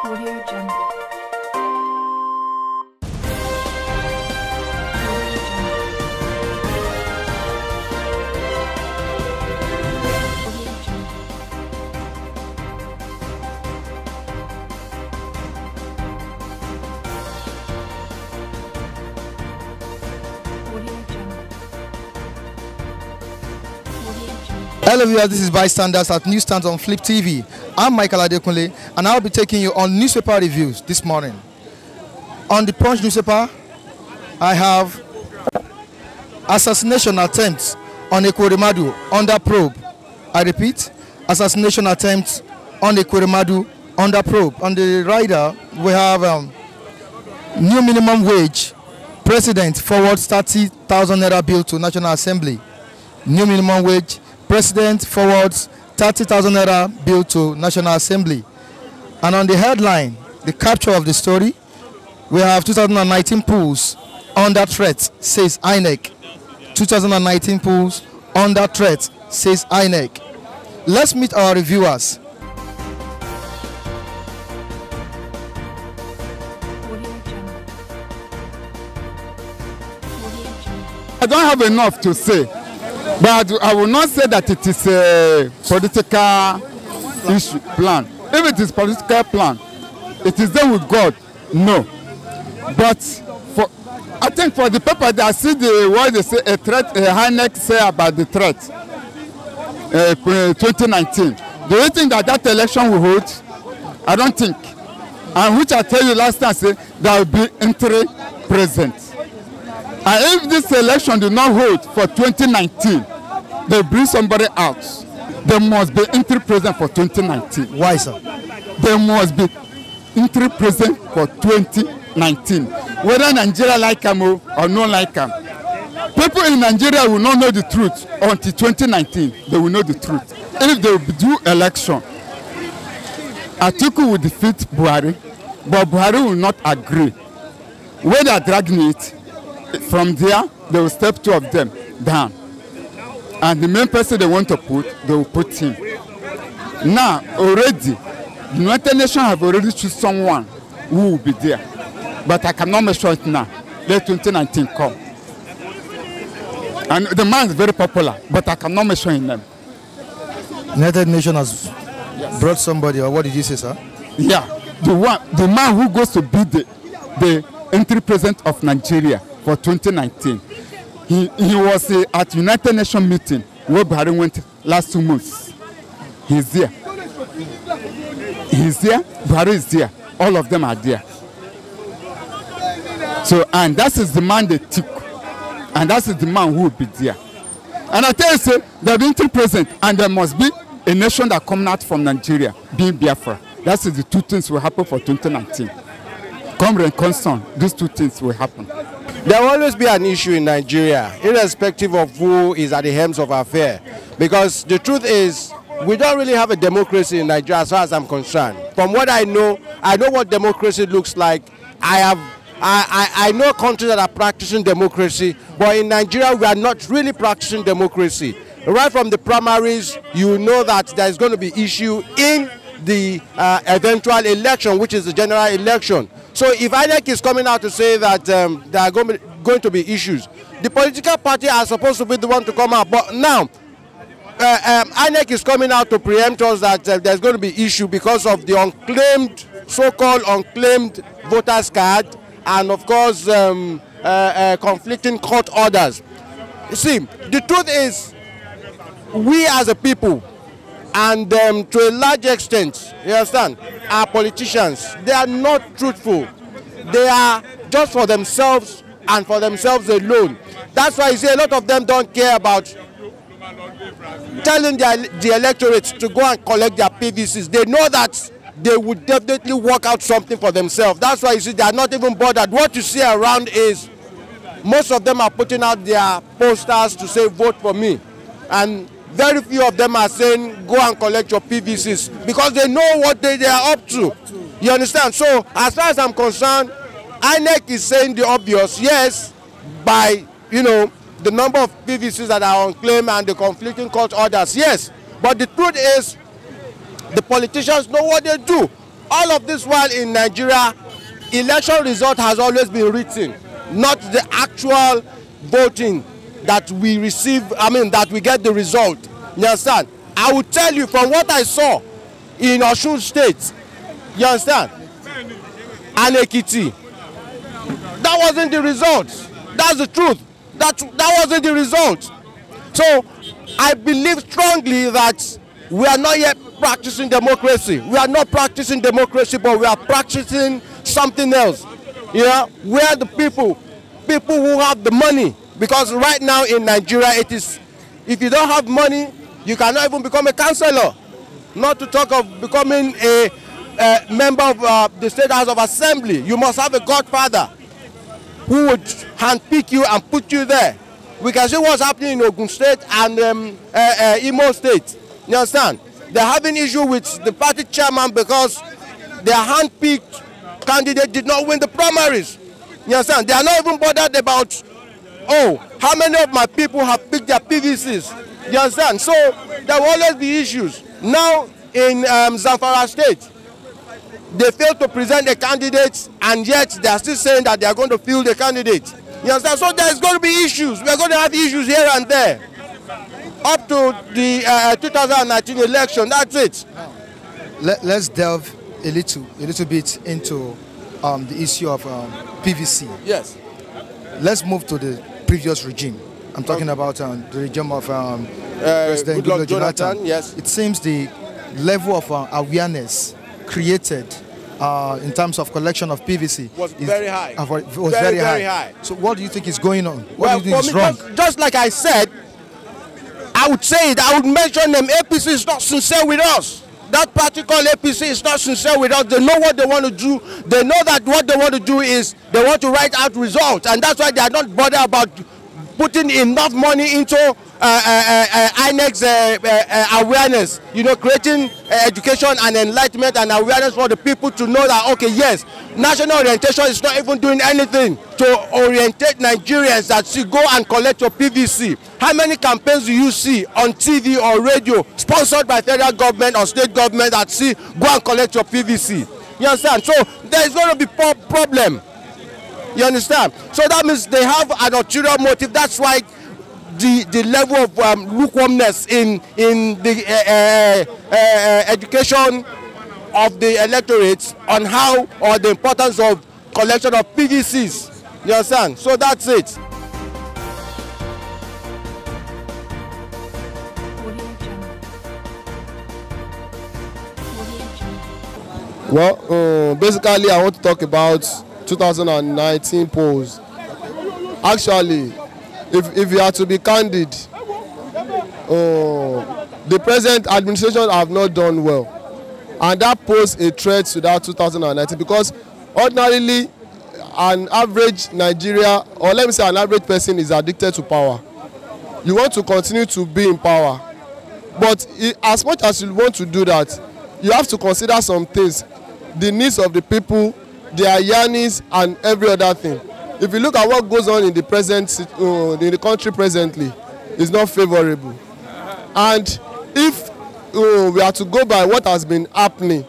Audio Jungle. Hello viewers, this is Bystanders at Newsstands on Flip TV. I'm Michael Adekunle and I'll be taking you on newspaper reviews this morning. On the Punch newspaper, I have assassination attempts on Ekweremadu under probe. I repeat, assassination attempts on Ekweremadu under probe. On the rider, we have new minimum wage. President forwards 30,000 naira bill to National Assembly. New minimum wage. President forwards 30,000 naira bill to National Assembly. And on the headline, the capture of the story, we have 2019 pools under threat, says Inec. 2019 pools under threat, says Inec. Let's meet our reviewers. I don't have enough to say. But I will not say that it is a political issue plan. If it is political plan, it is done with God. No. But I think for the paper, they see the what they say a threat. Inec say about the threat. 2019. Do you think that election will hold? I don't think. And which I tell you last time, say there will be interim president. And if this election do not hold for 2019, they bring somebody out. There must be interim president for 2019. Why, sir? There must be interim president for 2019. Whether Nigeria like him or not like him. People in Nigeria will not know the truth until 2019. They will know the truth. If they do election, Atiku will defeat Buhari, but Buhari will not agree. When they are dragging it, from there, they will step two of them down. And the main person they want to put, they will put him. Now, already, the United Nations have already chosen someone who will be there. But I cannot mention it now. Let 2019 come. And the man is very popular, but I cannot mention his name. United Nations has brought somebody, or what did you say, sir? Yeah, the man who goes to be the interim president of Nigeria for 2019. He was at United Nations meeting where Buhari went last 2 months. He's there. He's there. Buhari is there. All of them are there. So, and that is the man they took. And that is the man who will be there. And I tell you, say, there will be interim president, and there must be a nation that comes out from Nigeria, being Biafra. That is the two things will happen for 2019. Come and constant, these two things will happen. There will always be an issue in Nigeria, irrespective of who is at the helms of affairs. Because the truth is, we don't really have a democracy in Nigeria as far as I'm concerned. From what I know what democracy looks like. I know countries that are practicing democracy, but in Nigeria we are not really practicing democracy. Right from the primaries, you know that there is going to be issue in the eventual election, which is the general election. So if Inec is coming out to say that there are going to be issues, the political party are supposed to be the one to come out. But now, Inec is coming out to preempt us that there's going to be issue because of the unclaimed, so-called unclaimed voters card, and of course conflicting court orders. You see, the truth is, we as a people, and to a large extent, you understand, our politicians, they are not truthful. They are just for themselves and for themselves alone. That's why you see a lot of them don't care about telling the electorate to go and collect their PVCs. They know that they would definitely work out something for themselves. That's why you see they are not even bothered. What you see around is most of them are putting out their posters to say vote for me. And very few of them are saying go and collect your PVCs because they know what they are up to. You understand? So as far as I'm concerned, Inec is saying the obvious, yes, by the number of PVCs that are on claim and the conflicting court orders, yes. But the truth is, the politicians know what they do. all of this while in Nigeria, election result has always been written, not the actual voting that we receive, that we get the result. You understand? I will tell you from what I saw in Osun State, you understand? And Ekiti, that wasn't the result. That's the truth. That wasn't the result. So I believe strongly that we are not yet practicing democracy. We are not practicing democracy, but we are practicing something else. You know, where the people who have the money, because right now in Nigeria it is, if you don't have money, you cannot even become a councillor. Not to talk of becoming a member of the State House of Assembly. You must have a godfather who would handpick you and put you there. We can see what's happening in Ogun State and Imo State. You understand? They're having issue with the party chairman because their handpicked candidate did not win the primaries. You understand? They are not even bothered about, oh, how many of my people have picked their PVCs. You understand? So there will always be issues. Now in Zamfara State, they failed to present a candidate, and yet they are still saying that they are going to field the candidate. You understand? So there's going to be issues. We are going to have issues here and there. Up to the 2019 election, that's it. Let's delve a little bit into the issue of PVC. Yes. Let's move to the previous regime. I'm talking about the regime of President Goodluck Jonathan. Yes. It seems the level of awareness created in terms of collection of PVC was very high. Was very high. So what do you think is going on? What do you think is wrong? Just like I said, I would say it, I would mention them. APC is not sincere with us. That particular APC is not sincere with us. They know what they want to do. They know that what they want to do is they want to write out results, and that's why they are not bothered about putting enough money into Inec's awareness, you know, creating education and enlightenment and awareness for the people to know that, okay, yes, national orientation is not even doing anything to orientate Nigerians that see, go and collect your PVC. How many campaigns do you see on TV or radio sponsored by federal government or state government that see, go and collect your PVC? You understand? So there is going to be problem. You understand? So that means they have an ulterior motive. That's why the level of lukewarmness in the education of the electorate on how, or the importance of collection of PVCs. You understand? So that's it. Well, basically I want to talk about 2019 polls. Actually, if you are to be candid, the present administration have not done well, and that poses a threat to that 2019, because ordinarily an average Nigeria, or let me say an average person, is addicted to power. You want to continue to be in power, but as much as you want to do that, you have to consider some things, the needs of the people, their yearnings, and every other thing. If you look at what goes on in the present in the country presently, it's not favorable. And if we are to go by what has been happening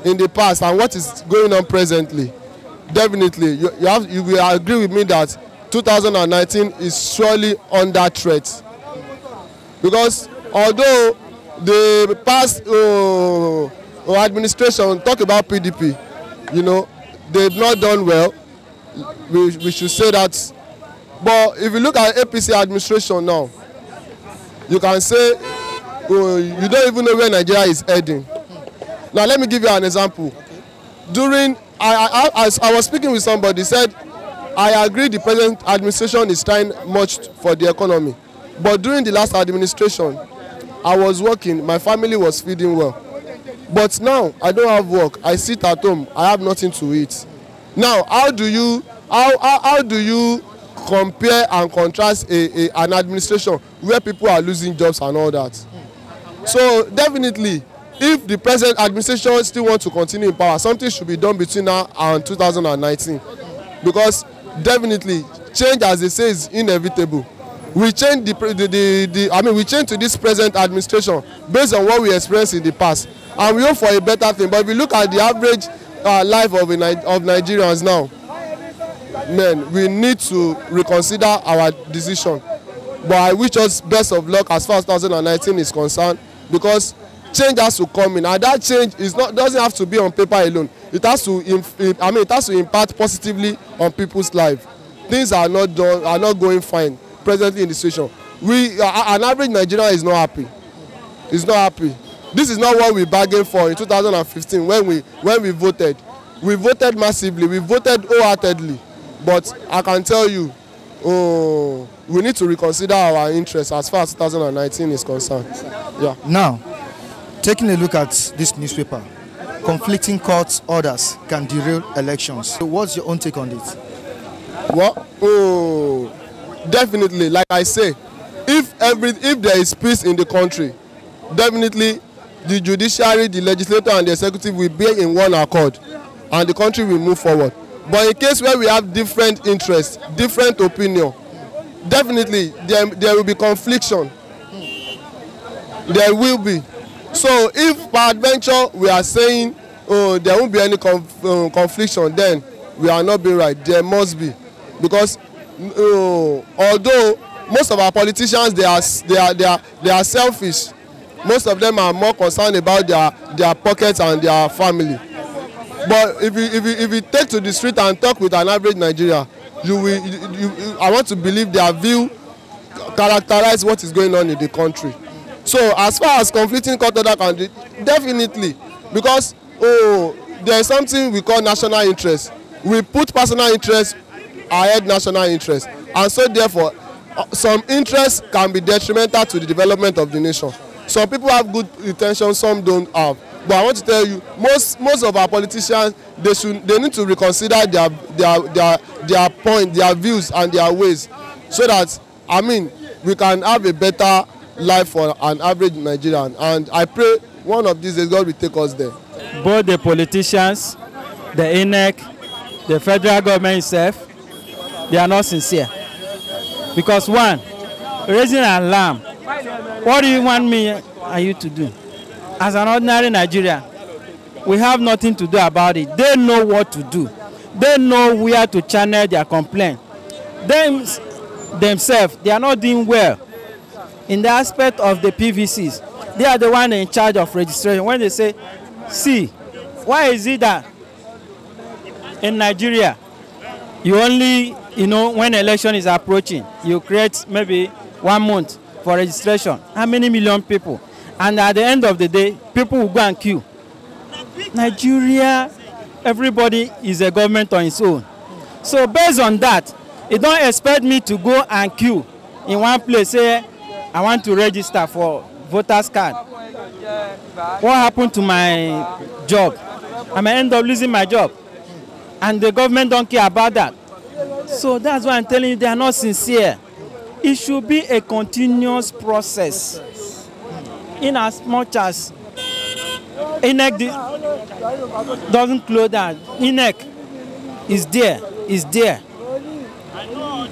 in the past and what is going on presently, definitely you will agree with me that 2019 is surely under threat. Because although the past administration talk about PDP, you know, they've not done well. We should say that. But if you look at APC administration now, you can say you don't even know where Nigeria is heading. Now let me give you an example. During I was speaking with somebody, said I agree the present administration is trying much for the economy, but during the last administration I was working, my family was feeding well, but now I don't have work, I sit at home, I have nothing to eat. Now how do you compare and contrast an administration where people are losing jobs and all that? So definitely, if the present administration still wants to continue in power, something should be done between now and 2019, because definitely change, as they say, is inevitable. We change we change to this present administration based on what we experienced in the past, and we hope for a better thing. But if you look at the average life of Nigerians now, man, we need to reconsider our decision. But I wish us best of luck as far as 2019 is concerned, because change has to come in, and that change doesn't have to be on paper alone. It has to impact positively on people's life. Things are not going fine presently in the situation. An average Nigerian is not happy. Is not happy. This is not what we bargained for in 2015 when we voted. We voted massively. We voted wholeheartedly. But I can tell you, we need to reconsider our interests as far as 2019 is concerned. Yeah. Now, taking a look at this newspaper, conflicting court orders can derail elections. So what's your own take on it? Well, definitely, like I say, if there is peace in the country, definitely the judiciary, the legislature and the executive will be in one accord and the country will move forward. But in case where we have different interests, different opinion, definitely there will be confliction. There will be. So if by adventure we are saying there won't be any confliction, then we are not being right. There must be, because although most of our politicians they are selfish, most of them are more concerned about their pockets and their family. But if you take to the street and talk with an average Nigerian, I want to believe their view characterize what is going on in the country. So as far as conflicting court order can do, definitely, because there is something we call national interest. We put personal interest ahead national interest, and so therefore some interests can be detrimental to the development of the nation. Some people have good intentions, some don't have. But I want to tell you, most of our politicians, they need to reconsider their point, their views and their ways, so that we can have a better life for an average Nigerian. And I pray one of these days God will take us there. Both the politicians, the Inec, the federal government itself, they are not sincere. Because one, raising an alarm, what do you want me and you to do? As an ordinary Nigerian, we have nothing to do about it. They know what to do. They know where to channel their complaint. Themselves, they are not doing well in the aspect of the PVCs. They are the one in charge of registration. When they say, see, why is it that in Nigeria, you only, when election is approaching, you create maybe 1 month for registration. How many million people? And at the end of the day, people will go and queue. Nigeria, everybody is a government on its own. So based on that, you don't expect me to go and queue in one place, say, I want to register for voter's card. What happened to my job? I may end up losing my job. And the government don't care about that. So that's why I'm telling you, they are not sincere. It should be a continuous process. In as much as Inec doesn't close down, Inec is there.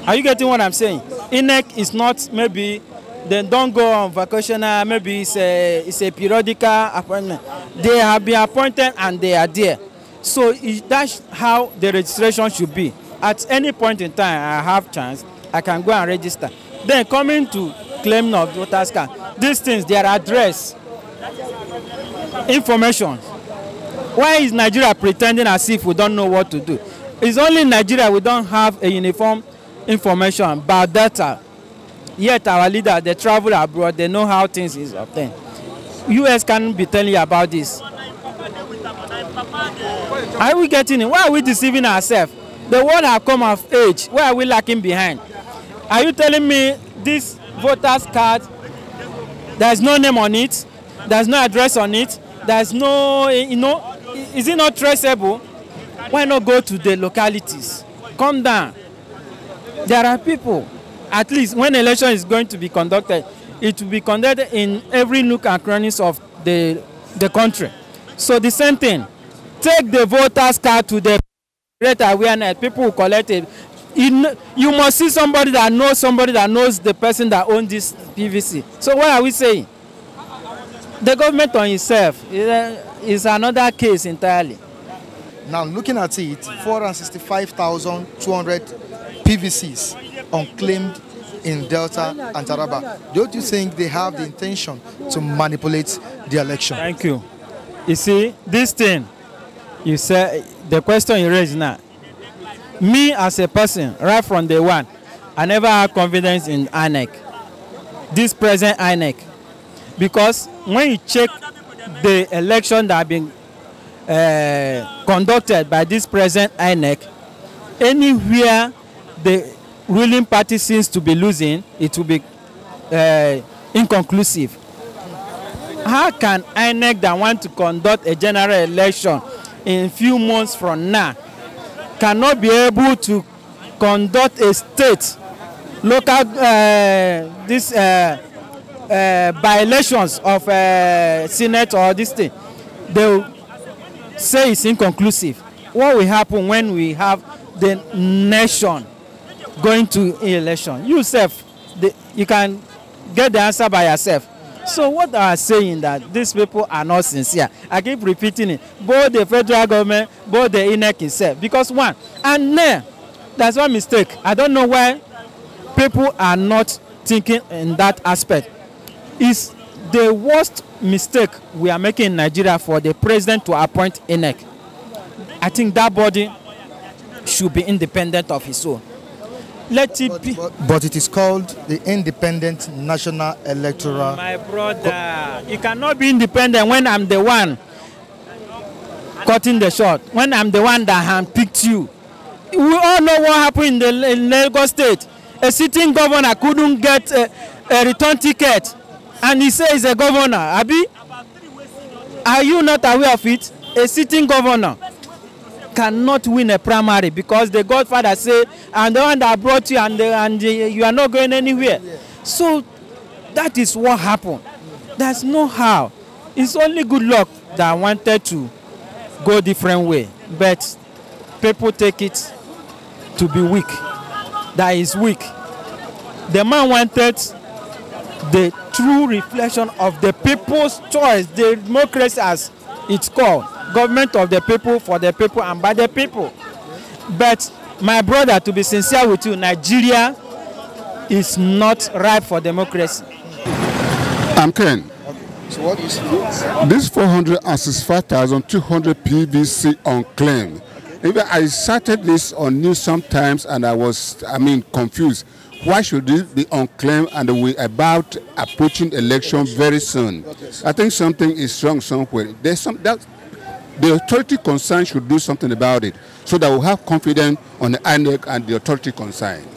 Are you getting what I'm saying? Inec is not, maybe they don't go on vacational, maybe it's a periodical appointment. They have been appointed and they are there. So that's how the registration should be. At any point in time I have chance, I can go and register. Then coming to claim of voters card, these things, their address, information. Why is Nigeria pretending as if we don't know what to do? It's only in Nigeria we don't have a uniform information about data. Yet our leaders, they travel abroad, they know how things is obtained. US can't be telling you about this. Are we getting it? Why are we deceiving ourselves? The world has come of age. Why are we lacking behind? Are you telling me this voter's card, there's no name on it, there's no address on it, there's no, is it not traceable? Why not go to the localities? Come down. There are people, at least when election is going to be conducted, it will be conducted in every nook and crannies of the country. So the same thing. Take the voters card to the great awareness. People will collect it. You must see somebody that knows the person that owns this PVC. So what are we saying? The government on itself is another case entirely. Now, looking at it, 465,200 PVCs unclaimed in Delta and Taraba. Don't you think they have the intention to manipulate the election? Thank you. You see, this thing, you say, the question you raise now, me as a person, right from day one, I never had confidence in Inec, this present Inec, because when you check the election that have been conducted by this present Inec, anywhere the ruling party seems to be losing, it will be inconclusive. How can Inec that want to conduct a general election in few months from now cannot be able to conduct a state local by-elections of Senate or this thing? They will say it's inconclusive. What will happen when we have the nation going to election? You yourself, you can get the answer by yourself. So what I am saying that these people are not sincere. I keep repeating it. Both the federal government, both the Inec itself. Because one, and that's one mistake. I don't know why people are not thinking in that aspect. It's the worst mistake we are making in Nigeria for the president to appoint Inec. I think that body should be independent of his own. Let it be. But it is called the Independent National Electoral. My brother, you cannot be independent when I'm the one cutting the shot, when I'm the one that handpicked you. We all know what happened in Lagos State. A sitting governor couldn't get a return ticket, and he says he's a governor. Abi, are you not aware of it? A sitting governor cannot win a primary because the Godfather say, "I'm the one that brought you, and you are not going anywhere." So that is what happened. There's no how. It's only good luck that I wanted to go different way, but people take it to be weak. That is weak. The man wanted the true reflection of the people's choice, the democracy as it's called, government of the people, for the people, and by the people. But my brother, to be sincere with you, Nigeria is not ripe for democracy. I'm Ken. So what is This 465,200 PVC unclaimed. Even I cited this on news sometimes, and I was, confused. Why should this be unclaimed, and we're about approaching election very soon? I think something is wrong somewhere. There's the authority concerned should do something about it, so that we'll have confidence on the INEC and the authority concerned.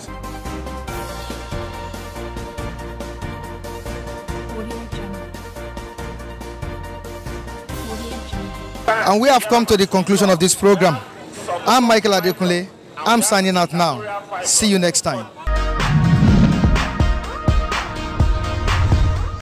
And we have come to the conclusion of this program. I'm Michael Adekunle. I'm signing out now. See you next time.